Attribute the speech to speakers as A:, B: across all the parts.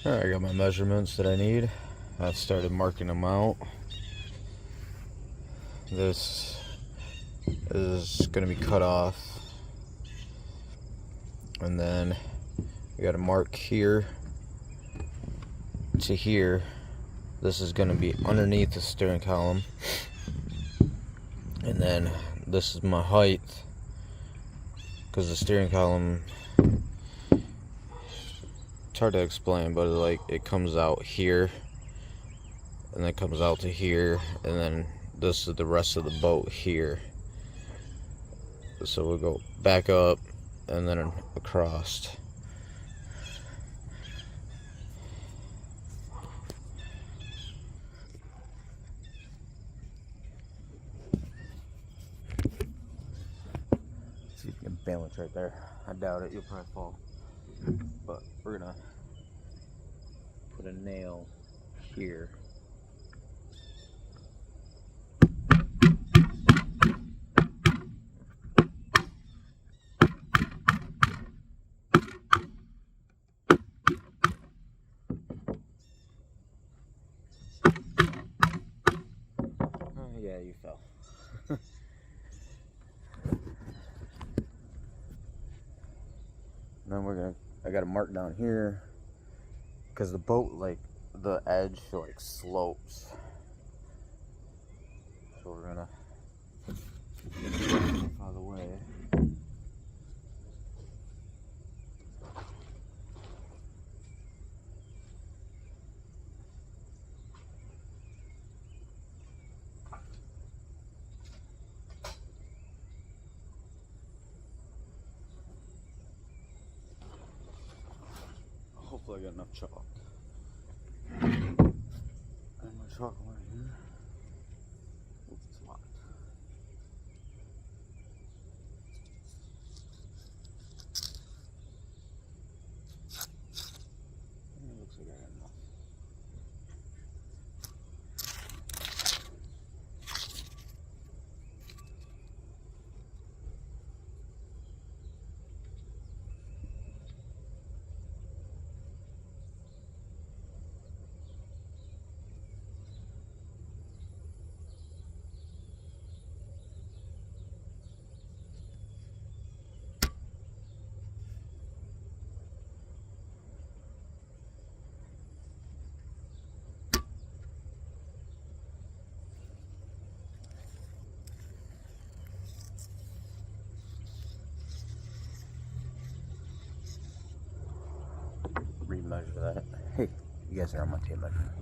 A: Alright, I got my measurements that I need. I've started marking them out. This is going to be cut off. And then we got to mark here to here. This is going to be underneath the steering column. And then this is my height, because the steering column, it's hard to explain, but it comes out here and then comes out to here, and then this is the rest of the boat here. So we'll go back up and then across. See if you can balance right there. I doubt it, you'll probably fall. But we're gonna put a nail here. Oh yeah, you fell. Then I got to mark down here, because the boat, the edge slopes. So we're gonna move out of the way. Hopefully I got enough chalk. And my chalk right here. Oops, it's locked. It looks like I got enough. Remeasure that. Hey, you guys are on my tape measure.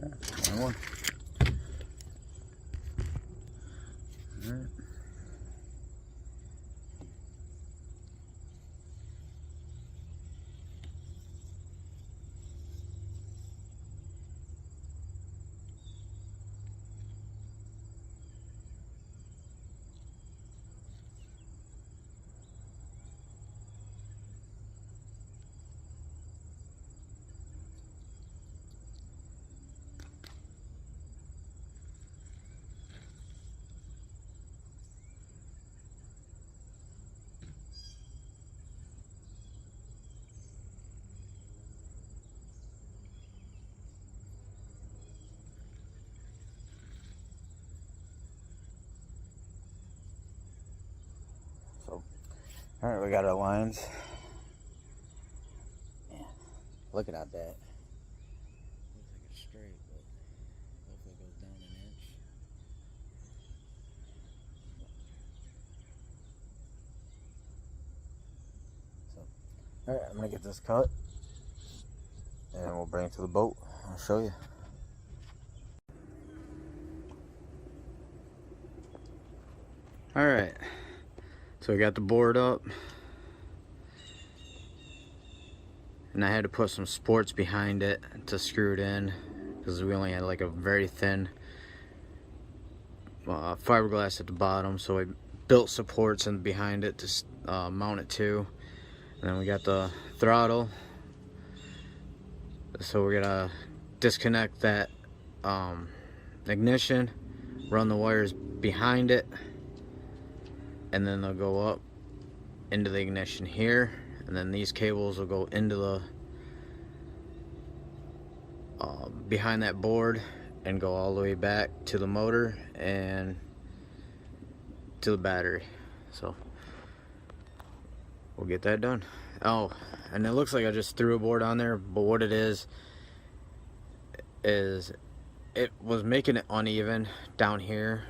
A: Yeah, one. All right. So, all right, we got our lines. Yeah, looking at that. Looks like it's straight, but hopefully it goes down an inch. So, all right, I'm gonna get this cut, and we'll bring it to the boat. I'll show you. All right. So I got the board up, and I had to put some supports behind it to screw it in, because we only had a very thin fiberglass at the bottom. So I built supports in behind it to mount it to. And then we got the throttle, so we're gonna disconnect that ignition, run the wires behind it, and then they'll go up into the ignition here, and then these cables will go into the behind that board and go all the way back to the motor and to the battery. So we'll get that done. Oh, and it looks like I just threw a board on there, but what it is it was making it uneven down here,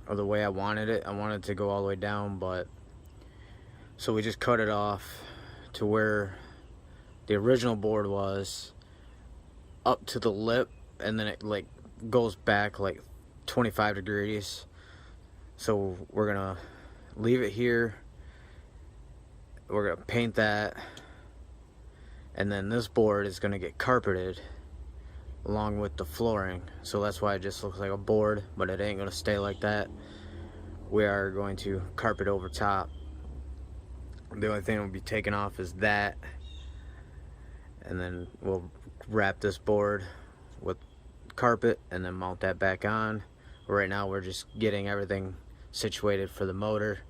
A: or the way I wanted it. I wanted it to go all the way down, but so we just cut it off to where the original board was, up to the lip, and then it like goes back like 25 degrees. So we're gonna leave it here, we're gonna paint that, and then this board is gonna get carpeted along with the flooring. So that's why it just looks like a board, but it ain't gonna stay like that. We are going to carpet over top. The only thing we'll be taking off is that, and then we'll wrap this board with carpet and then mount that back on. Right now we're just getting everything situated for the motor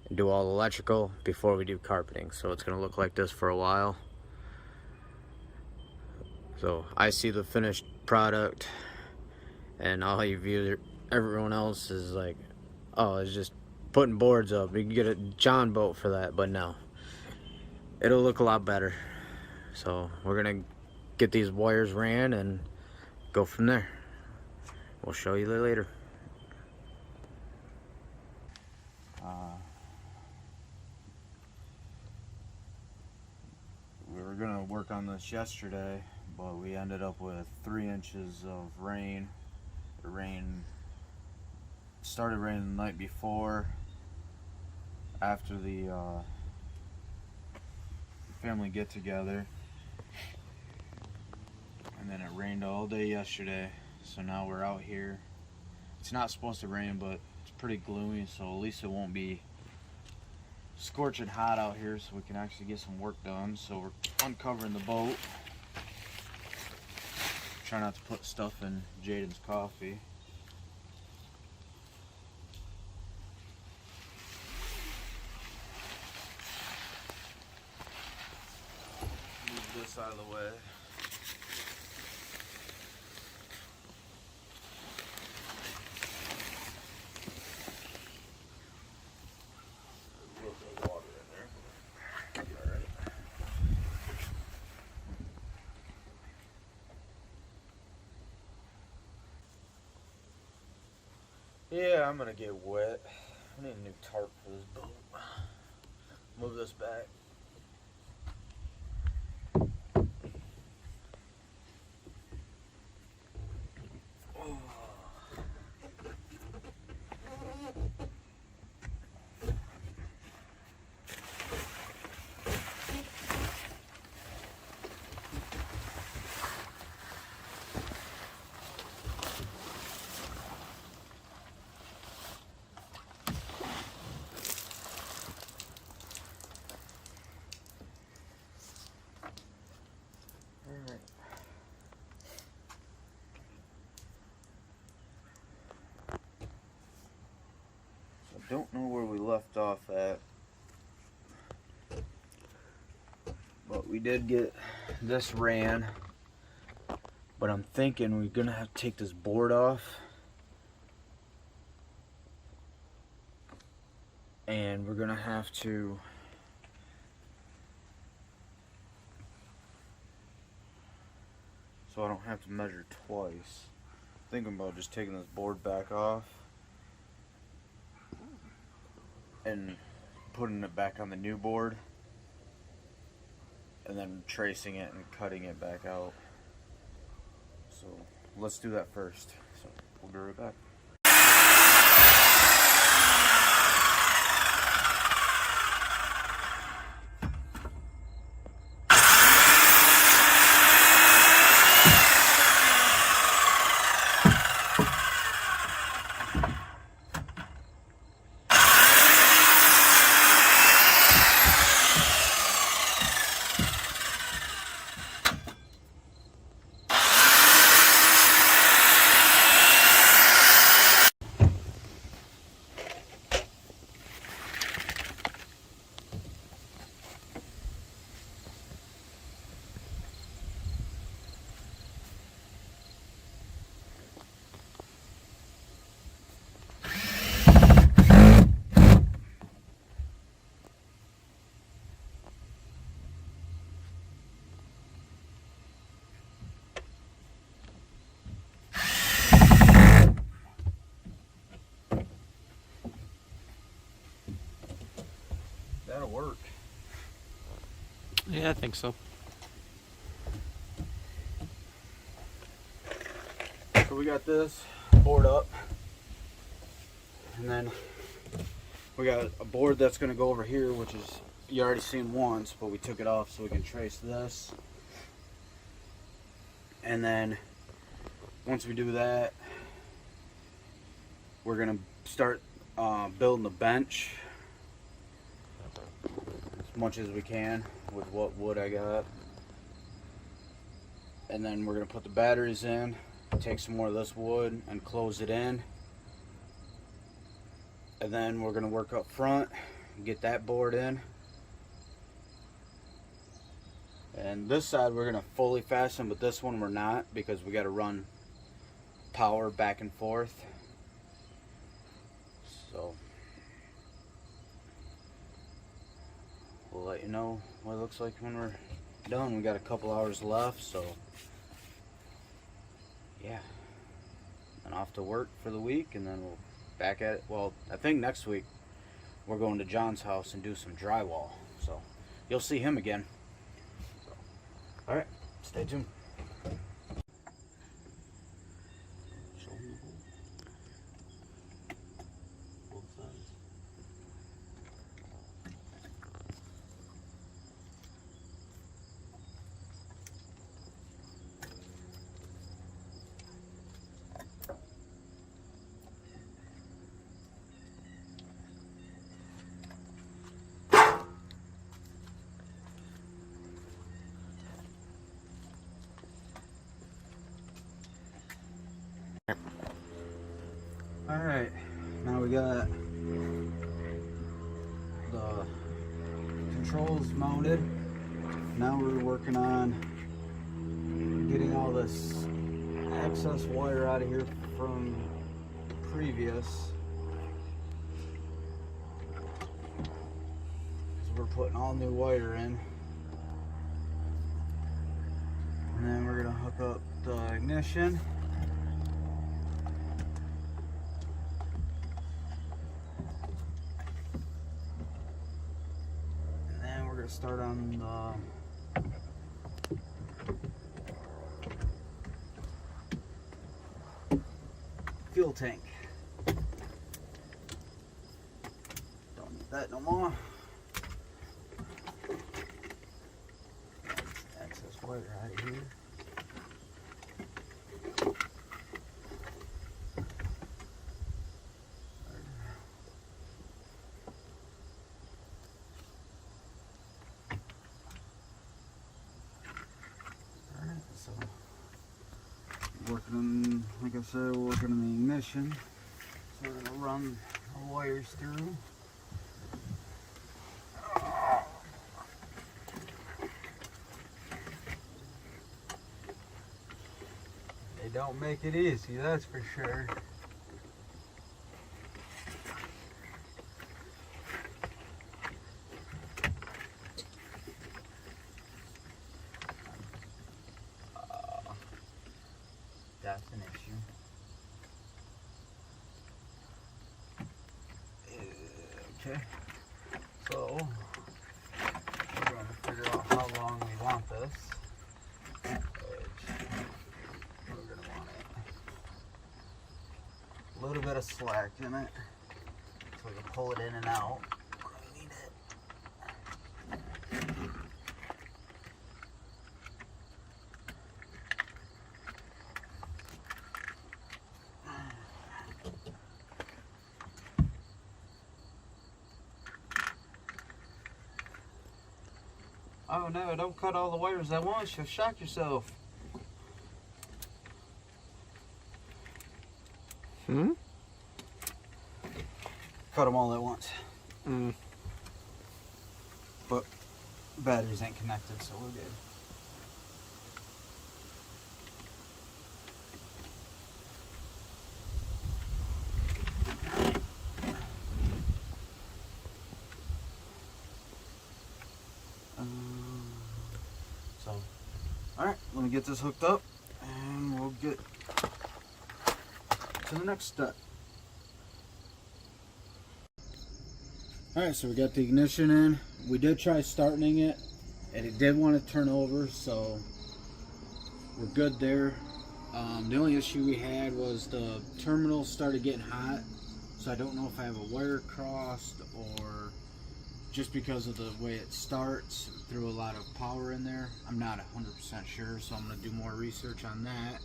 A: and do all the electrical before we do carpeting. So it's gonna look like this for a while. So I see the finished product, and all you view, everyone else is like, oh, it's just putting boards up. You can get a John boat for that, but no, it'll look a lot better. So we're gonna get these wires ran and go from there. We'll show you later. We were gonna work on this yesterday, but we ended up with 3 inches of rain. The rain started raining the night before, after the family get together, and then it rained all day yesterday. So now we're out here. It's not supposed to rain, but it's pretty gloomy, so at least it won't be scorching hot out here, so we can actually get some work done. So we're uncovering the boat. Try not to put stuff in Jaden's coffee. Move this out of the way. Yeah, I'm gonna get wet. I need a new tarp for this boat. Move this back. Don't know where we left off at, but we did get this ran, but I'm thinking we're gonna have to take this board off, and we're gonna have to so I don't have to measure twice. Thinking about just taking this board back off and putting it back on the new board, and then tracing it and cutting it back out. So let's do that first. So we'll be right back.
B: Yeah, I think so.
C: So we got this board up, and then we got a board that's going to go over here, which is, you already seen once, but we took it off so we can trace this. And then once we do that, we're going to start building the bench as much as we can with what wood I got. And then we're going to put the batteries in, take some more of this wood and close it in. And then we're going to work up front, get that board in. And this side we're going to fully fasten, but this one we're not, because we got to run power back and forth. So we'll let you know what it looks like when we're done. We got a couple hours left, so yeah. And off to work for the week, and then we'll back at it. Well, I think next week we're going to John's house and do some drywall, so you'll see him again. So, all right, stay tuned. All right, now we got the controls mounted. Now we're working on getting all this excess wire out of here from previous. So we're putting all new wire in. And then we're gonna hook up the ignition. Start on the fuel tank. Don't need that no more. Excess wire out of here. Working on, like I said, we're working on the ignition. So we're gonna run the wires through. They don't make it easy, that's for sure. That's an issue. Okay, so we're going to figure out how long we want this. We're going to want a little bit of slack in it so we can pull it in and out. We're going to need it. Oh no, don't cut all the wires at once, you'll shock yourself.
B: Hmm?
C: Cut them all at once.
B: Mm.
C: But batteries ain't connected, so we're good. So, alright, let me get this hooked up and we'll get to the next step. Alright, so we got the ignition in. We did try starting it and it did want to turn over, so we're good there. The only issue we had was the terminal started getting hot, so I don't know if I have a wire crossed or just because of the way it starts, it threw a lot of power in there. I'm not 100% sure, so I'm going to do more research on that.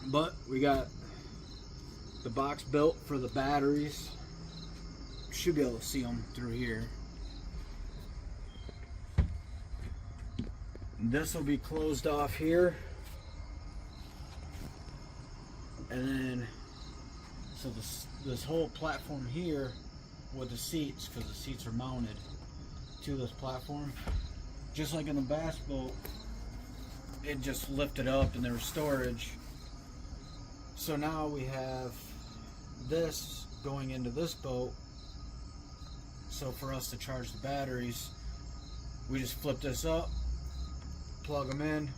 C: But we got the box built for the batteries. Should be able to see them through here. This will be closed off here, and then so this whole platform here with the seats, because the seats are mounted to this platform, just like in the bass boat, it just lifted up and there was storage. So now we have this going into this boat. So for us to charge the batteries, we just flip this up, plug them in,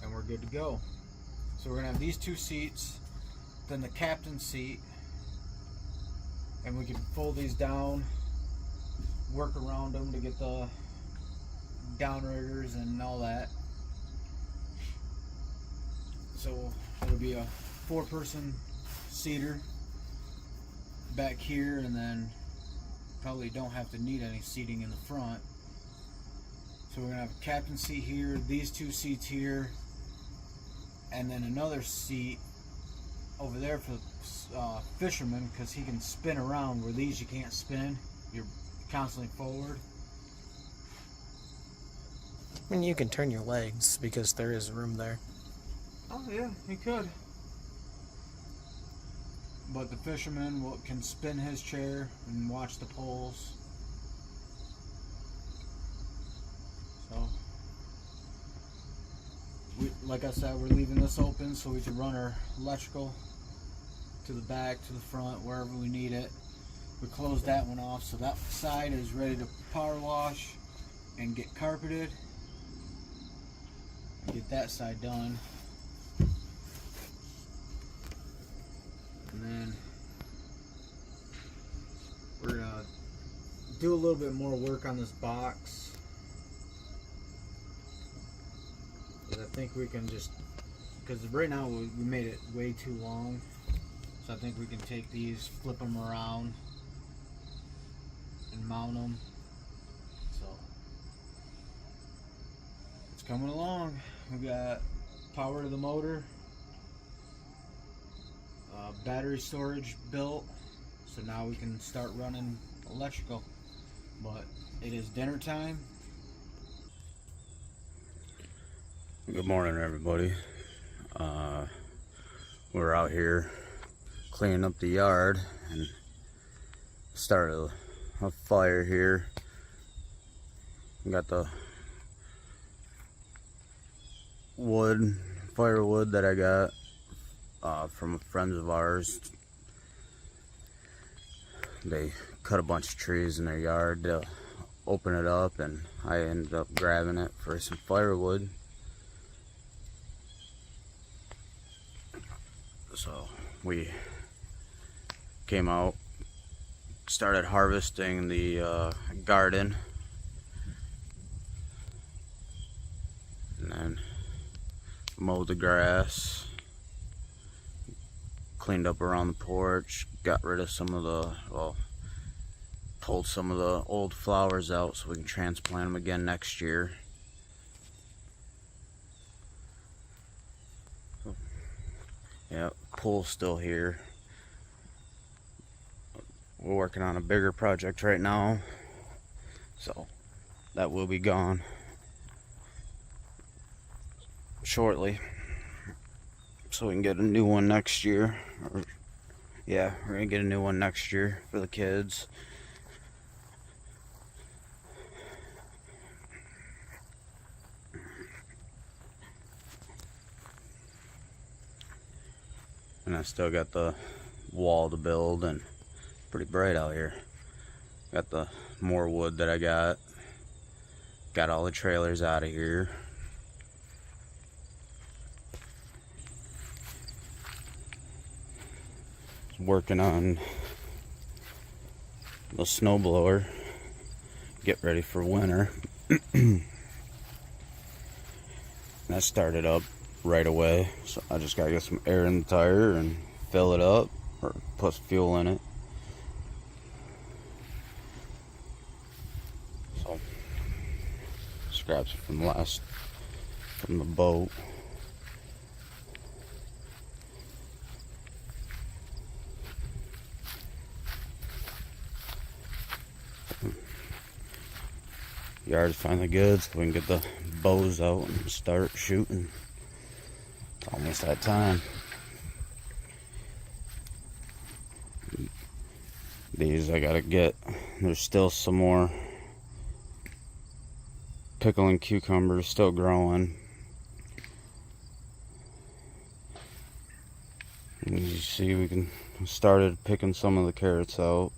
C: and we're good to go. So we're gonna have these two seats, then the captain's seat, and we can fold these down, work around them to get the downriggers and all that. So it'll be a 4-person seater back here, and then probably don't have to need any seating in the front. So we're gonna have a captain seat here, these two seats here, and then another seat over there for fishermen, because he can spin around, where these you can't spin, you're constantly forward.
B: I mean, you can turn your legs because there is room there.
C: Oh yeah, he could. But the fisherman can spin his chair and watch the poles. So, like I said, we're leaving this open so we can run our electrical to the back, to the front, wherever we need it. We closed that one off, so that side is ready to power wash and get carpeted. Get that side done. And then we're gonna do a little bit more work on this box. I think we can just, because right now we made it way too long, so I think we can take these, flip them around, and mount them. So it's coming along. We got power to the motor, battery storage built, so now we can start running electrical. But it is dinner time.
D: Good morning, everybody. We're out here cleaning up the yard and started a fire here. We got the firewood that I got from friends of ours. They cut a bunch of trees in their yard to open it up, and I ended up grabbing it for some firewood. So we came out, started harvesting the garden, and then mowed the grass, cleaned up around the porch, got rid of some of the, pulled some of the old flowers out so we can transplant them again next year. Yeah, pool's still here. We're working on a bigger project right now, so that will be gone shortly, so we can get a new one next year. Yeah, we're gonna get a new one next year for the kids. And I still got the wall to build, and it's pretty bright out here. Got the more wood that I got. Got all the trailers out of here. Working on the snowblower. get ready for winter. That started up right away, so I just gotta get some air in the tire and fill it up or put some fuel in it. So scraps from the boat. Yard's finally good, so we can get the bows out and start shooting. It's almost that time. These I gotta get. There's still some more pickle and cucumbers still growing. And as you see, we started picking some of the carrots out.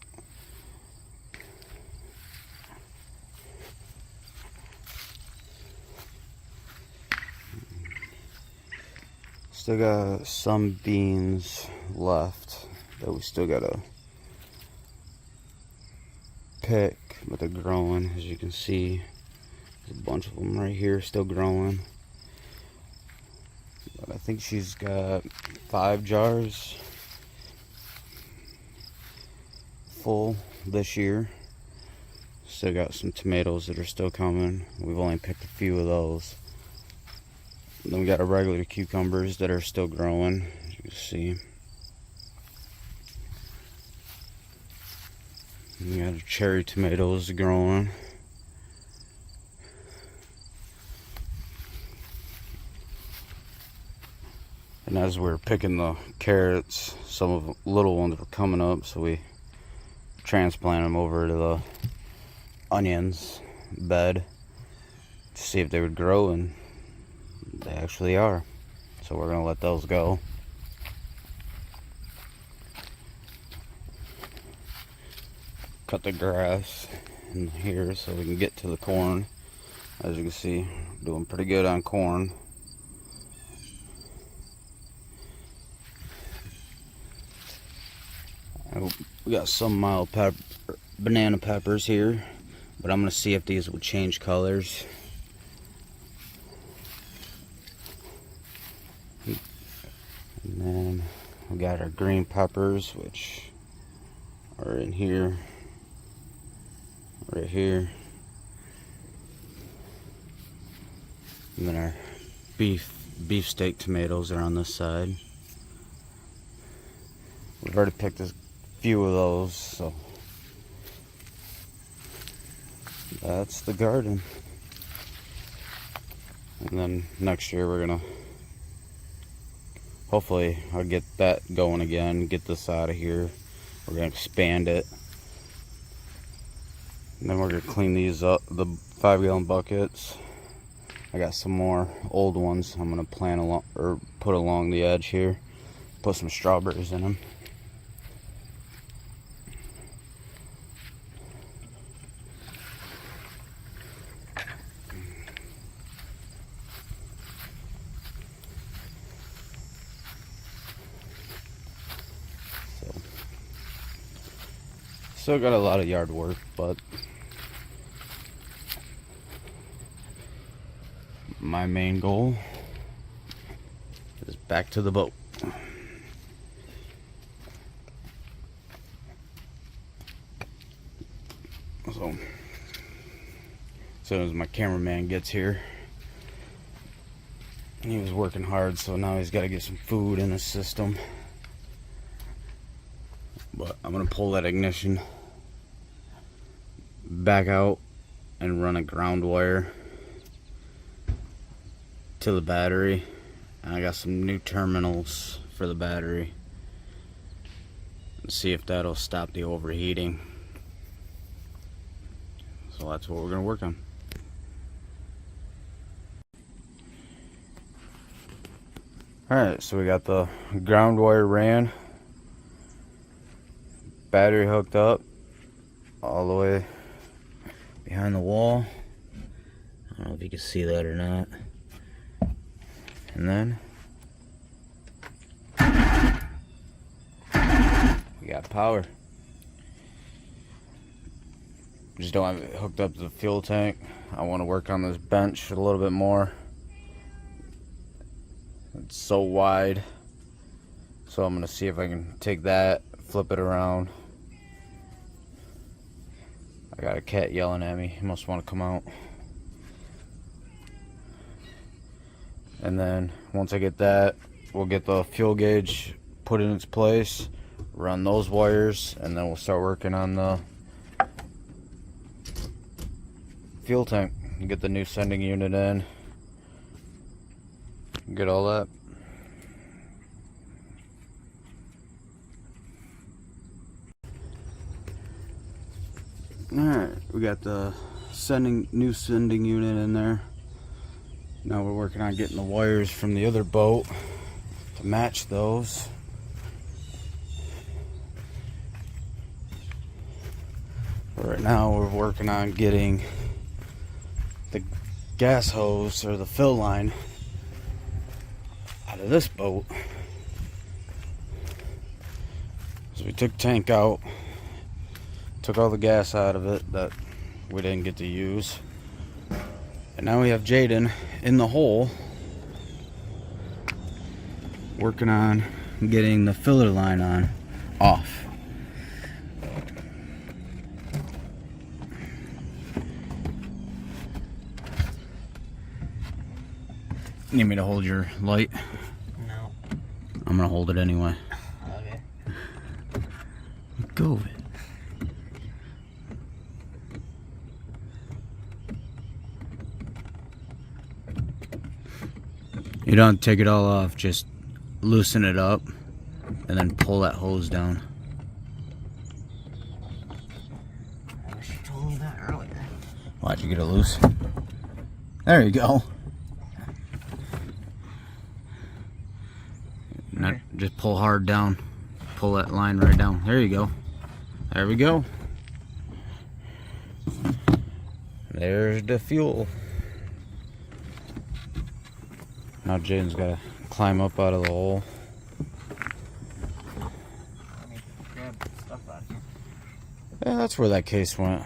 D: Still got some beans left that we still gotta pick, but they're growing. As you can see, there's a bunch of them right here still growing. But I think she's got 5 jars full this year. Still got some tomatoes that are still coming. We've only picked a few of those. And then we got our regular cucumbers that are still growing, as you can see. And we got our cherry tomatoes growing. And as we're picking the carrots, some of the little ones were coming up, so we transplanted them over to the onions bed to see if they would grow, and they actually are. So we're gonna let those go. Cut the grass in here so we can get to the corn. As you can see, doing pretty good on corn. We got some mild banana peppers here, but I'm gonna see if these will change colors. And then we got our green peppers, which are in here, right here. And then our beefsteak tomatoes are on this side. We've already picked a few of those, so that's the garden. And then next year we're gonna, hopefully I'll get that going again, get this out of here. We're gonna expand it. And then we're gonna clean these up, the 5-gallon buckets. I got some more old ones I'm gonna plant along, or put along the edge here. Put some strawberries in them. Still got a lot of yard work, but my main goal is back to the boat. So, as soon as my cameraman gets here, he was working hard, so now he's got to get some food in his system. But I'm gonna pull that ignition back out and run a ground wire to the battery, and I got some new terminals for the battery, and see if that'll stop the overheating. So that's what we're gonna work on. Alright, so we got the ground wire ran, battery hooked up all the way behind the wall. I don't know if you can see that or not. And then we got power. Just don't have it hooked up to the fuel tank. I want to work on this bench a little bit more. It's so wide. So I'm gonna see if I can take that, flip it around. I got a cat yelling at me. He must want to come out. And then once I get that, we'll get the fuel gauge put in its place, run those wires, and then we'll start working on the fuel tank. Get the new sending unit in. Get all that. Alright, we got the new sending unit in there. Now we're working on getting the wires from the other boat to match those. But right now we're working on getting the gas hose or the fill line out of this boat. So we took tank out, took all the gas out of it that we didn't get to use, and now we have Jaden in the hole working on getting the filler line off. Need me to hold your light?
B: No.
D: I'm gonna hold it anyway.
B: Okay.
D: Go. You don't take it all off, just loosen it up and then pull that hose down.
B: I wish you told me that earlier.
D: Why'd you get it loose? There you go. Not, just pull hard down. Pull that line right down. There you go. There we go. There's the fuel. Now Jaden's gotta climb up out of the hole.
B: Let me grab stuff out of here.
D: Yeah, that's where that case went.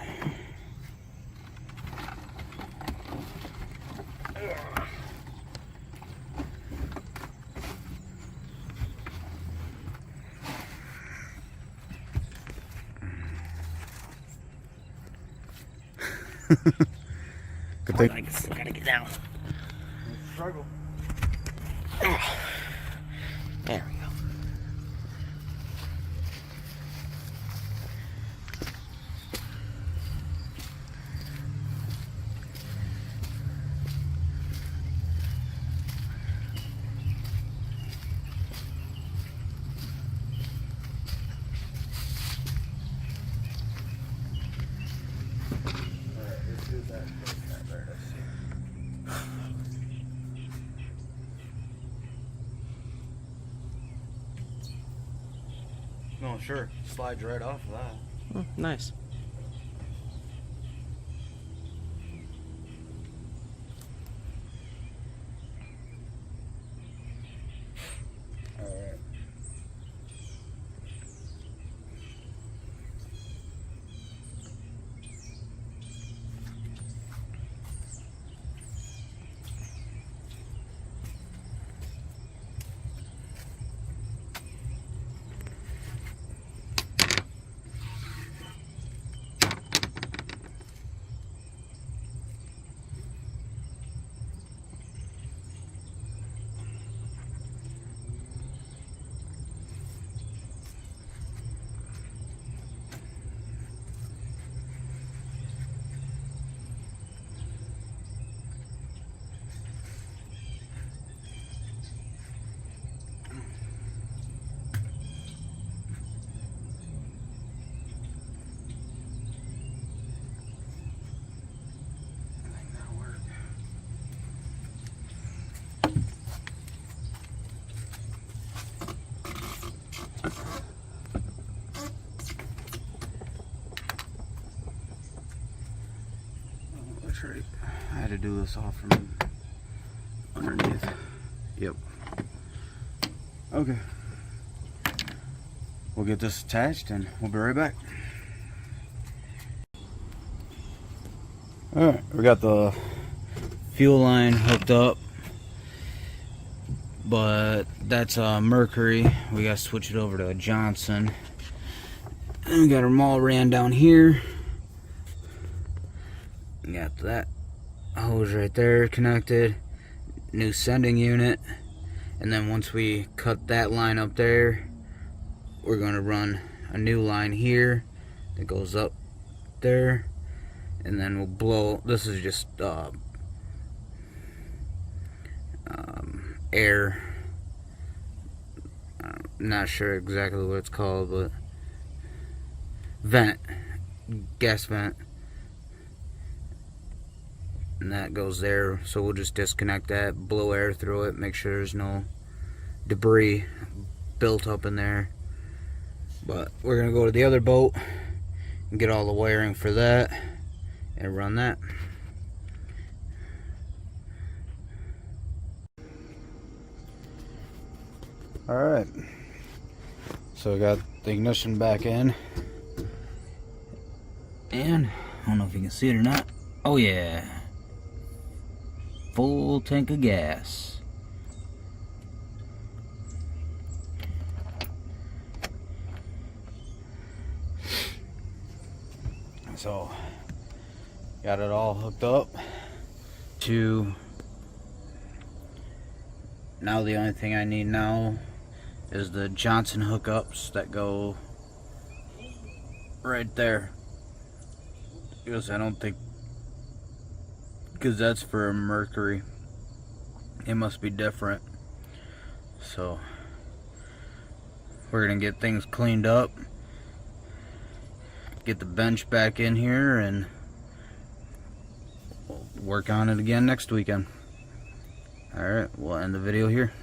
D: Good thing.
B: I still gotta get down.
C: Struggle.
B: There we go.
C: No, sure. Slides right off of that.
B: Oh, nice.
D: That's right. I had to do this off from underneath. Yep. Okay. We'll get this attached and we'll be right back. Alright, we got the fuel line hooked up, but that's Mercury. We gotta switch it over to a Johnson. And we got them all ran down here. We got that hose right there connected, new sending unit, and then once we cut that line up there, we're going to run a new line here that goes up there, and then we'll blow. This is just air. I'm not sure exactly what it's called, but vent, gas vent, and that goes there. So we'll just disconnect that, blow air through it, make sure there's no debris built up in there. But we're gonna go to the other boat and get all the wiring for that and run that. Alright, so we got the ignition back in, and I don't know if you can see it or not. Oh yeah, full tank of gas. So got it all hooked up to. Now the only thing I need now is the Johnson hookups that go right there, because I don't think, because that's for a Mercury, it must be different. So we're gonna get things cleaned up, get the bench back in here, and we'll work on it again next weekend. Alright, we'll end the video here.